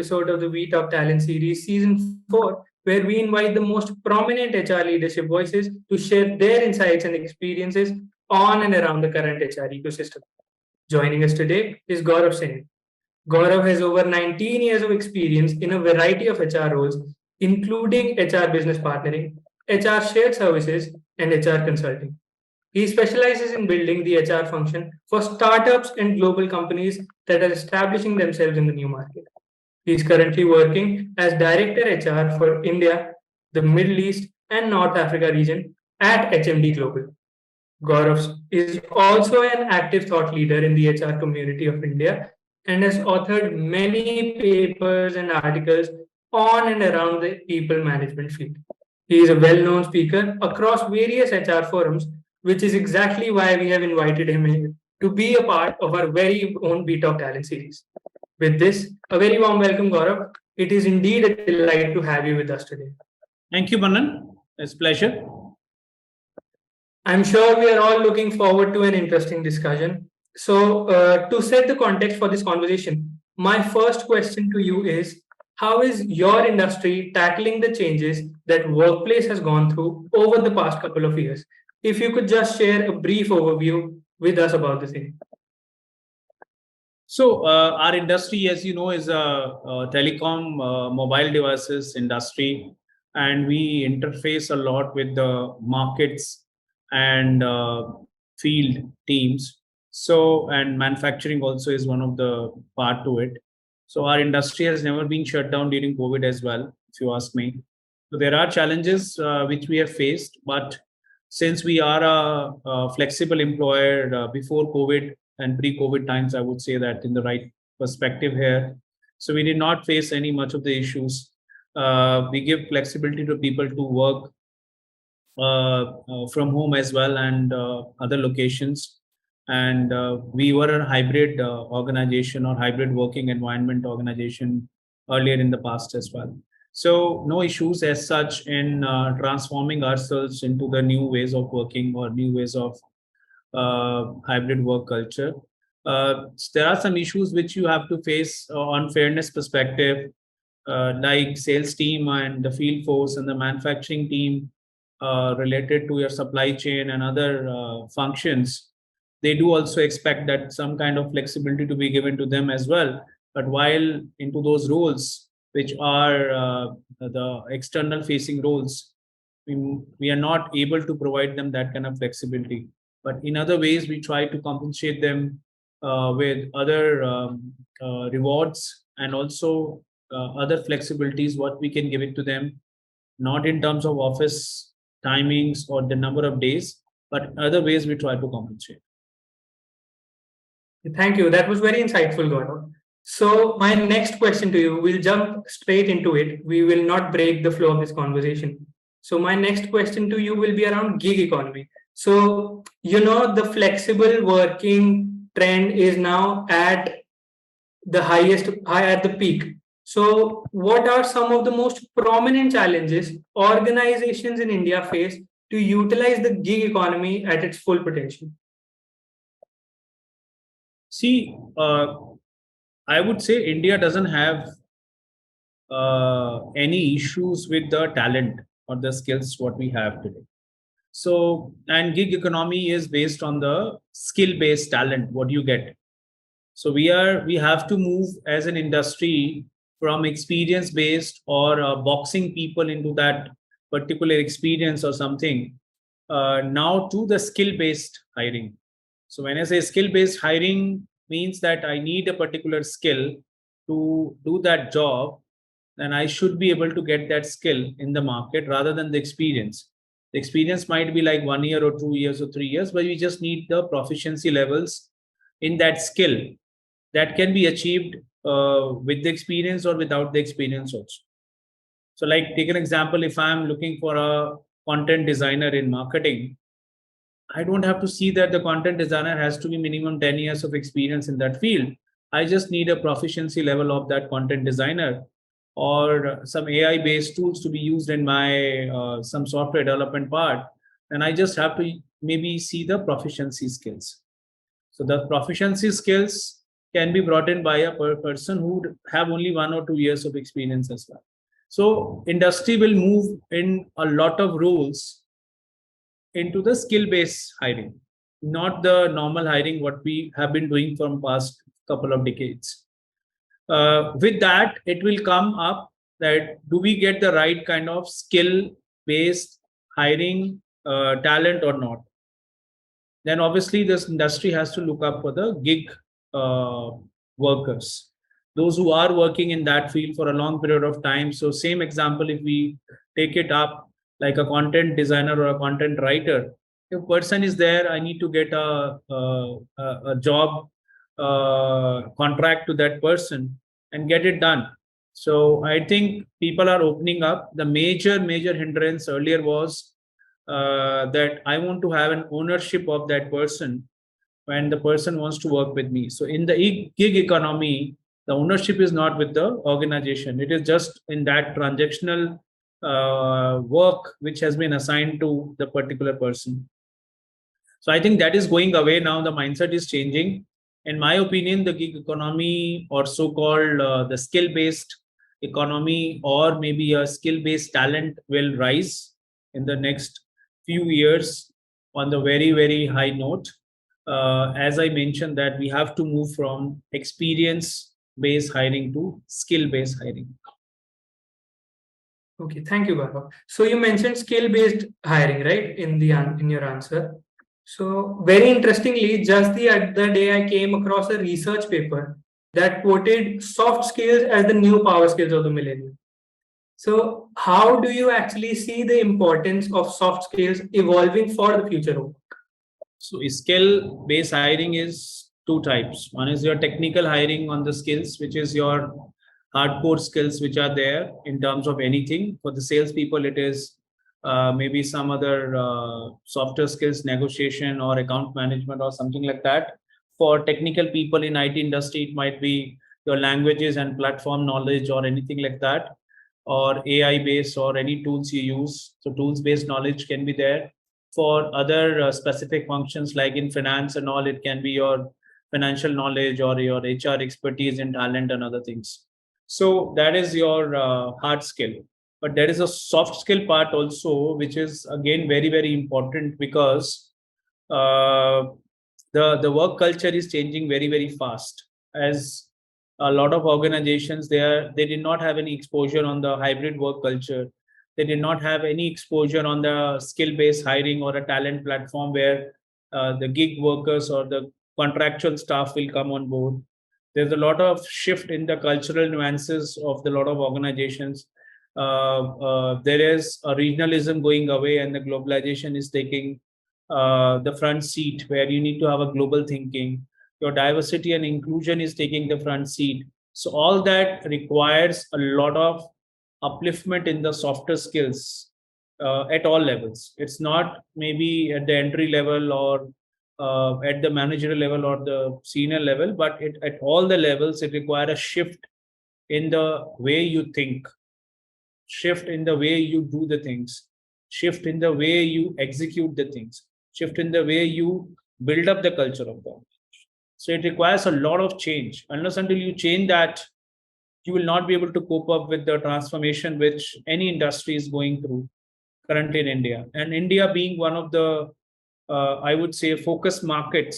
episode of the We Talk Talent series, season 4, where we invite the most prominent HR leadership voices to share their insights and experiences on and around the current HR ecosystem. Joining us today is Gaurav Saini. Gaurav has over 19 years of experience in a variety of HR roles, including HR business partnering, HR shared services, and HR consulting. He specializes in building the HR function for startups and global companies that are establishing themselves in the new market. He is currently working as Director HR for India, the Middle East, and North Africa region at HMD Global. Gaurav is also an active thought leader in the HR community of India and has authored many papers and articles on and around the people management field. He is a well known speaker across various HR forums, which is exactly why we have invited him here to be a part of our very own B Talk Talent series. With this, a very warm welcome, Gaurav. It is indeed a delight to have you with us today. Thank you, Manan. It's a pleasure. I'm sure we are all looking forward to an interesting discussion. So, to set the context for this conversation, my first question to you is, how is your industry tackling the changes that workplace has gone through over the past couple of years? If you could just share a brief overview with us about the same. So, our industry, as you know, is a telecom mobile devices industry, and we interface a lot with the markets and field teams. So, and manufacturing also is one of the part to it. So, our industry has never been shut down during COVID as well, if you ask me. So, there are challenges which we have faced, but since we are a flexible employer before COVID and pre-COVID times, I would say that in the right perspective here. So we did not face any much of the issues. We give flexibility to people to work from home as well and other locations. And we were a hybrid organization or hybrid working environment organization earlier in the past as well. So no issues as such in transforming ourselves into the new ways of working or new ways of hybrid work culture. There are some issues which you have to face on fairness perspective, like sales team and the field force and the manufacturing team related to your supply chain and other functions. They do also expect that some kind of flexibility to be given to them as well. But while into those roles, which are the external facing roles, we are not able to provide them that kind of flexibility. But in other ways, we try to compensate them with other rewards and also other flexibilities, what we can give it to them, not in terms of office timings or the number of days, but other ways we try to compensate. Thank you. That was very insightful, Gaurav. So, my next question to you, we'll jump straight into it. We will not break the flow of this conversation. So, my next question to you will be around gig economy. So, the flexible working trend is now at the at the peak. So, what are some of the most prominent challenges organizations in India face to utilize the gig economy at its full potential? See, I would say India doesn't have any issues with the talent or the skills what we have today. So, and gig economy is based on the skill-based talent, what you get. So we have to move as an industry from experience-based or boxing people into that particular experience or something now to the skill-based hiring. So when I say skill-based hiring means that I need a particular skill to do that job, then I should be able to get that skill in the market rather than the experience. The experience might be like 1 year or 2 years or 3 years, but we just need the proficiency levels in that skill that can be achieved with the experience or without the experience also. So like take an example, if I'm looking for a content designer in marketing, I don't have to see that the content designer has to be minimum 10 years of experience in that field. I just need a proficiency level of that content designer or some AI based tools to be used in my some software development part. And I just have to maybe see the proficiency skills. So the proficiency skills can be brought in by a person who would have only 1 or 2 years of experience as well. So industry will move in a lot of roles into the skill-based hiring, not the normal hiring what we have been doing from past couple of decades. With that, it will come up that do we get the right kind of skill-based hiring talent or not? Then obviously this industry has to look up for the gig uh, workers, those who are working in that field for a long period of time. So same example, if we take it up like a content designer or a content writer, if person is there, I need to get a job contract to that person and get it done. So I think people are opening up. The major hindrance earlier was that I want to have an ownership of that person when the person wants to work with me. So in the gig economy, the ownership is not with the organization. It is just in that transactional work which has been assigned to the particular person. So I think that is going away now. The mindset is changing. In my opinion, the gig economy, or so-called the skill-based economy, or maybe a skill-based talent, will rise in the next few years on the very high note. As I mentioned, that we have to move from experience-based hiring to skill-based hiring. Okay, thank you, Gaurav. So you mentioned skill-based hiring, right, in your answer. So very interestingly, just the other day I came across a research paper that quoted soft skills as the new power skills of the millennium. So how do you actually see the importance of soft skills evolving for the future of work? So skill based hiring is two types. One is your technical hiring on the skills, which is your hardcore skills which are there in terms of anything. For the salespeople, it is maybe some other softer skills, negotiation or account management or something like that. For technical people in IT industry, it might be your languages and platform knowledge or anything like that, or AI based or any tools you use. So tools based knowledge can be there. For other specific functions like in finance and all, it can be your financial knowledge or your HR expertise in talent and other things. So that is your hard skill. But there is a soft skill part also, which is again very important, because uh, the work culture is changing very fast. As a lot of organizations, they did not have any exposure on the hybrid work culture. They did not have any exposure on the skill based hiring or a talent platform where the gig workers or the contractual staff will come on board. There's a lot of shift in the cultural nuances of the lot of organizations. There is a regionalism going away, and the globalization is taking the front seat, where you need to have a global thinking. Your diversity and inclusion is taking the front seat. So all that requires a lot of upliftment in the softer skills at all levels. It's not maybe at the entry level or at the managerial level or the senior level, but at all the levels, it requires a shift in the way you think, shift in the way you do the things, shift in the way you execute the things, shift in the way you build up the culture of the organization. So it requires a lot of change. Unless until you change that, you will not be able to cope up with the transformation which any industry is going through currently in India. And India being one of the, I would say, focus market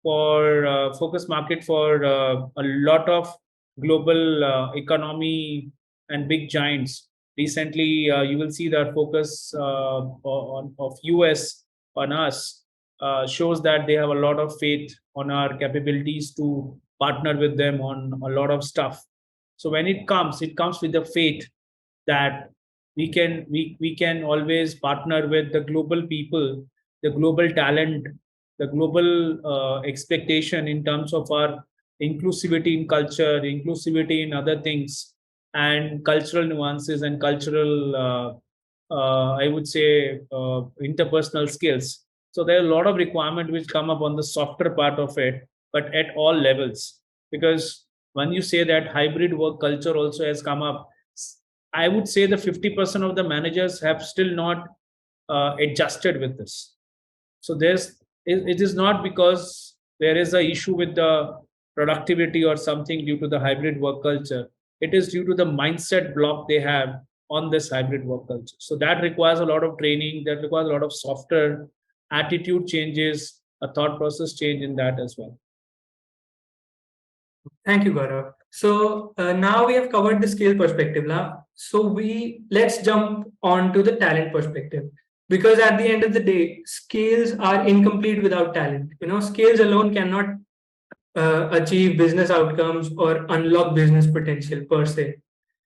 for a lot of global economy and big giants. Recently, you will see that focus of US on us shows that they have a lot of faith on our capabilities to partner with them on a lot of stuff. So when it comes with the faith that we can always partner with the global people, the global talent, the global expectation in terms of our inclusivity in culture, inclusivity in other things, and cultural nuances and cultural, I would say, interpersonal skills. So there are a lot of requirements which come up on the softer part of it, but at all levels. Because when you say that hybrid work culture also has come up, I would say the 50% of the managers have still not adjusted with this. So it is not because there is a issue with the productivity or something due to the hybrid work culture. It is due to the mindset block they have on this hybrid work culture. So that requires a lot of training, that requires a lot of softer attitude changes, a thought process change in that as well. Thank you, Gaurav. So now we have covered the skill perspective. Now, so let's jump on to the talent perspective, because at the end of the day, skills are incomplete without talent. Skills alone cannot achieve business outcomes or unlock business potential per se.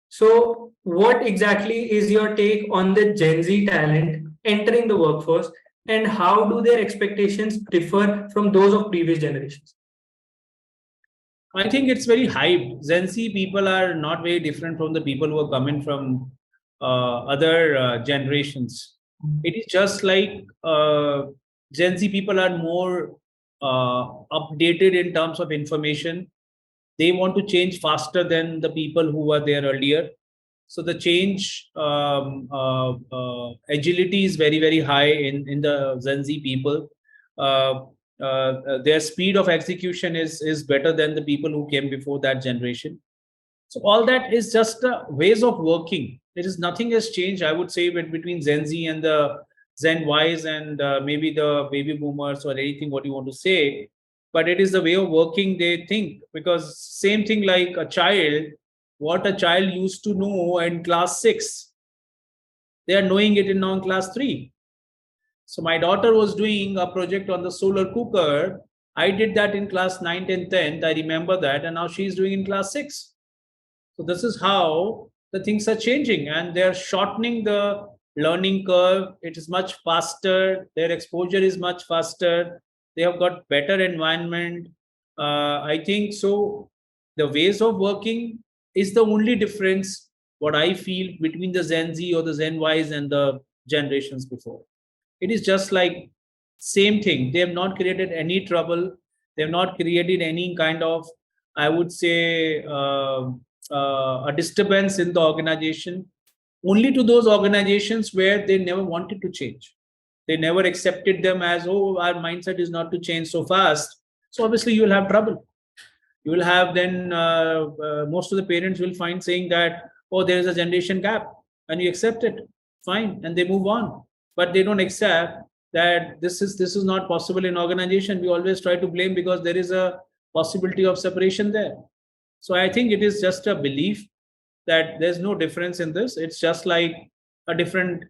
So, what exactly is your take on the Gen Z talent entering the workforce, and how do their expectations differ from those of previous generations? I think it's very hyped. Gen Z people are not very different from the people who are coming from other generations. It is just like Gen Z people are more updated in terms of information. They want to change faster than the people who were there earlier. So the change agility is very, very high in the Gen Z people. Uh, their speed of execution is better than the people who came before that generation. So all that is just ways of working. There is nothing has changed, I would say, between Gen Z and the Gen Ys and maybe the baby boomers or anything what you want to say. But it is the way of working they think, because same thing like a child, what a child used to know in class 6, they are knowing it in now class 3. So my daughter was doing a project on the solar cooker. I did that in class 9th and 10th. I remember that. And now she's doing in class 6. So this is how the things are changing, and they're shortening the learning curve. It is much faster. Their exposure is much faster. They have got better environment. I think so. The ways of working is the only difference, what I feel, between the Gen Z or the Gen Ys and the generations before. It is just like same thing. They have not created any trouble. They have not created any kind of, I would say, a disturbance in the organization. Only to those organizations where they never wanted to change. They never accepted them as, oh, our mindset is not to change so fast. So obviously you will have trouble. You will have then most of the parents will find saying that, oh, there is a generation gap, and you accept it, fine, and they move on. But they don't accept that this is not possible in organization. We always try to blame because there is a possibility of separation there. So I think it is just a belief that there's no difference in this. It's just like a different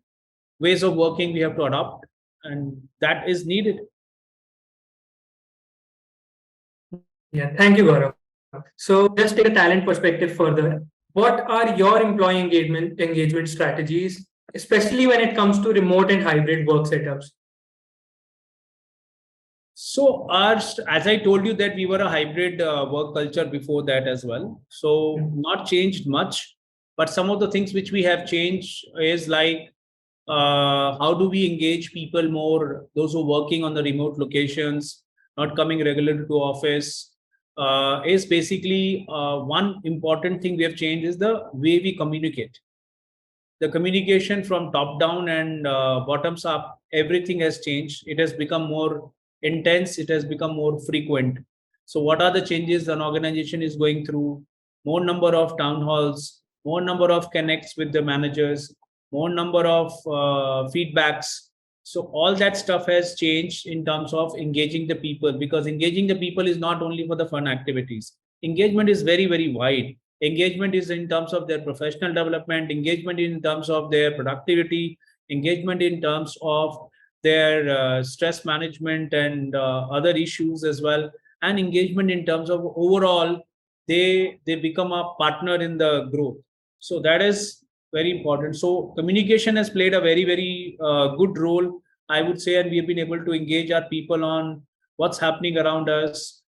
ways of working we have to adopt, and that is needed. Yeah, thank you, Gaurav. So just take a talent perspective further. What are your employee engagement strategies, especially when it comes to remote and hybrid work setups? So as I told you that we were a hybrid work culture before that as well. So not changed much, but some of the things which we have changed is like how do we engage people more, those who are working on the remote locations, not coming regularly to office, is basically one important thing we have changed is the way we communicate. The communication from top down and bottoms up, everything has changed. It has become more intense, it has become more frequent. So what are the changes an organization is going through? More number of town halls, more number of connects with the managers, more number of feedbacks. So all that stuff has changed in terms of engaging the people, because engaging the people is not only for the fun activities. Engagement is very, very wide. Engagement is in terms of their professional development, engagement in terms of their productivity, engagement in terms of their stress management and other issues as well, and engagement in terms of overall they become a partner in the growth. So that is very important. So communication has played a very, very good role, I would say, and we have been able to engage our people on what's happening around us,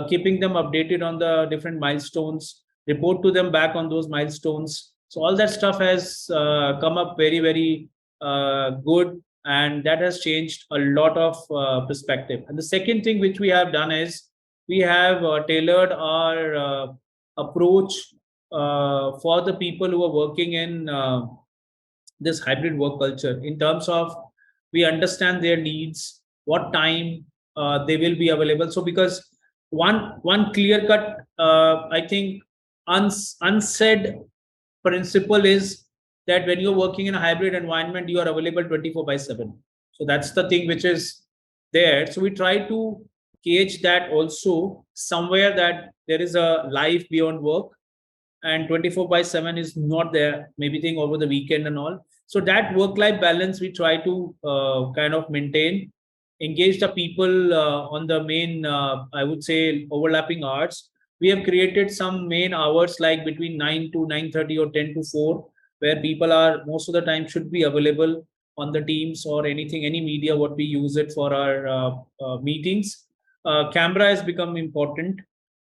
keeping them updated on the different milestones, report to them back on those milestones. So all that stuff has come up very, very good, and that has changed a lot of perspective. And the second thing which we have done is we have tailored our approach for the people who are working in this hybrid work culture, in terms of we understand their needs, what time they will be available. So because one clear cut, I think, unsaid principle is that when you're working in a hybrid environment, you are available 24/7. So that's the thing which is there. So we try to gauge that also somewhere, that there is a life beyond work, and 24/7 is not there, maybe thing over the weekend and all. So that work life balance we try to kind of maintain, engage the people on the main, I would say, overlapping hours. We have created some main hours like between 9 to 9:30 or 10 to 4, where people are most of the time should be available on the teams or anything, any media what we use it for our meetings. Camera has become important,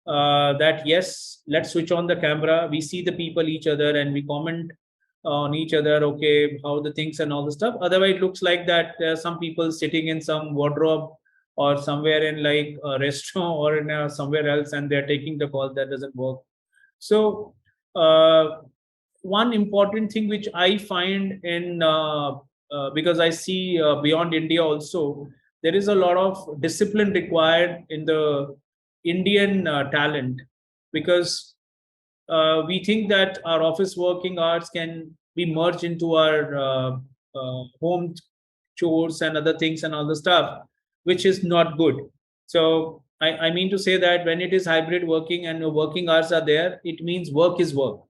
that yes, let's switch on the camera, we see the people each other and we comment on each other, okay, how the things and all the stuff. Otherwise it looks like that there are some people sitting in some wardrobe or somewhere in like a restaurant or in somewhere else, and they're taking the call. That doesn't work. So one important thing which I find in because I see beyond India also, there is a lot of discipline required in the Indian talent, because we think that our office working hours can be merged into our home chores and other things and all the stuff, which is not good. So I mean to say that when it is hybrid working and your working hours are there, it means work is work.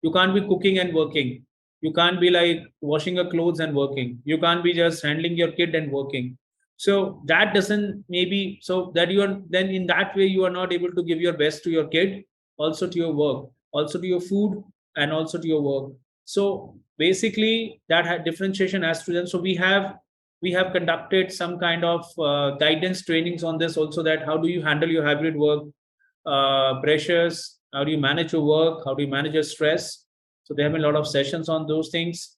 You can't be cooking and working. You can't be like washing your clothes and working. You can't be just handling your kid and working. So that doesn't, maybe, so that you are then in that way you are not able to give your best to your kid, also to your work, also to your food, and also to your work. So basically that differentiation has to them. So we have conducted some kind of guidance trainings on this also, that how do you handle your hybrid work pressures, how do you manage your work, how do you manage your stress. So there have been a lot of sessions on those things,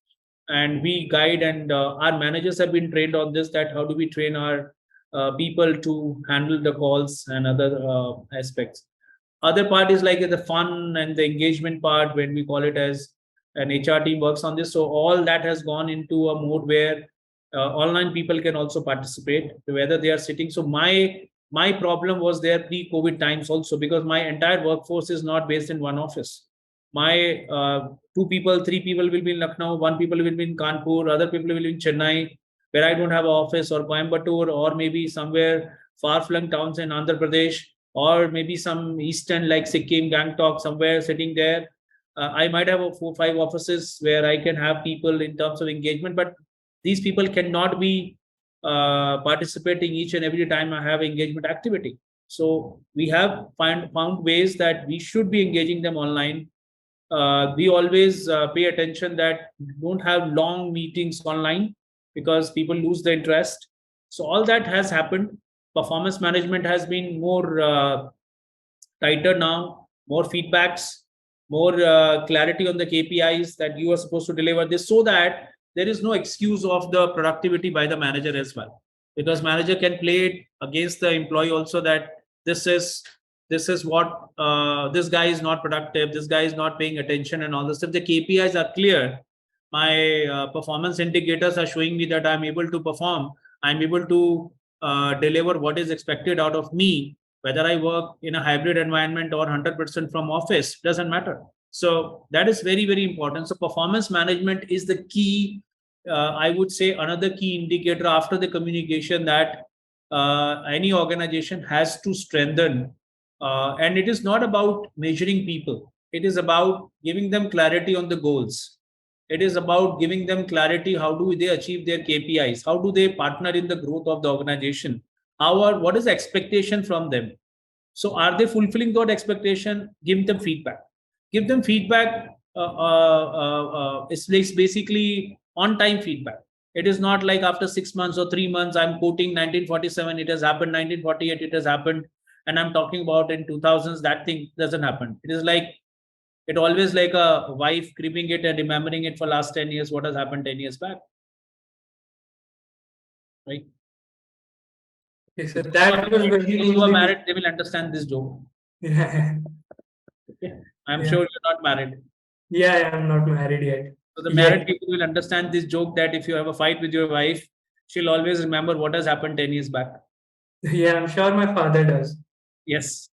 and we guide, and our managers have been trained on this, that how do we train our people to handle the calls and other aspects. Other part is like the fun and the engagement part, when we call it as an HR team works on this. So all that has gone into a mode where online people can also participate, whether they are sitting. So my problem was there pre-COVID times also, because my entire workforce is not based in one office. My two people, three people will be in Lucknow, one people will be in Kanpur, other people will be in Chennai, where I don't have an office, or Coimbatore, or maybe somewhere far-flung towns in Andhra Pradesh, or maybe some eastern like Sikkim, Gangtok, somewhere sitting there. I might have a 4, 5 offices where I can have people in terms of engagement, but these people cannot be participating each and every time I have engagement activity. So we have found ways that we should be engaging them online. We always pay attention that don't have long meetings online, because people lose the interest. So all that has happened. Performance management has been more tighter now, more feedbacks, more clarity on the KPIs that you are supposed to deliver this, so that there is no excuse of the productivity by the manager as well, because manager can play it against the employee also, that this is this is what this guy is not productive, this guy is not paying attention and all this. If the KPIs are clear, my performance indicators are showing me that I'm able to perform, I'm able to deliver what is expected out of me, whether I work in a hybrid environment or 100% from office, doesn't matter. So that is very, very important. So performance management is the key. I would say another key indicator after the communication that any organization has to strengthen. And it is not about measuring people. It is about giving them clarity on the goals. It is about giving them clarity. How do they achieve their KPIs? How do they partner in the growth of the organization? What is the expectation from them? So are they fulfilling that expectation? Give them feedback. Give them feedback. It's basically on-time feedback. It is not like after 6 months or 3 months, I'm quoting 1947, it has happened, 1948, it has happened, and I'm talking about in 2000s, that thing doesn't happen. It is like, it always like a wife creeping it and remembering it for last 10 years, what has happened 10 years back. Right? Yes, sir. That was very People who are married, they will understand this joke. Yeah. Okay? I'm Yeah. sure you're not married. Yeah, I'm not married yet. So the Yet. married people will understand this joke, that if you have a fight with your wife, she'll always remember what has happened 10 years back. Yeah, I'm sure my father does. Yes.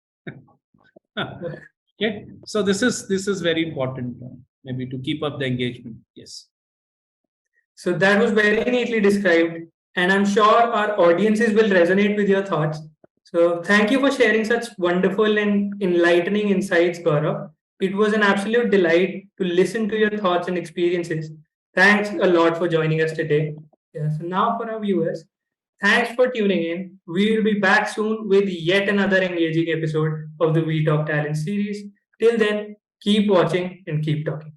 Okay. So this is very important, maybe to keep up the engagement. Yes. So that was very neatly described, and I'm sure our audiences will resonate with your thoughts. So thank you for sharing such wonderful and enlightening insights, Gaurav. It was an absolute delight to listen to your thoughts and experiences. Thanks a lot for joining us today. Yeah, so now for our viewers, thanks for tuning in. We will be back soon with yet another engaging episode of the We Talk Talent series. Till then, keep watching and keep talking.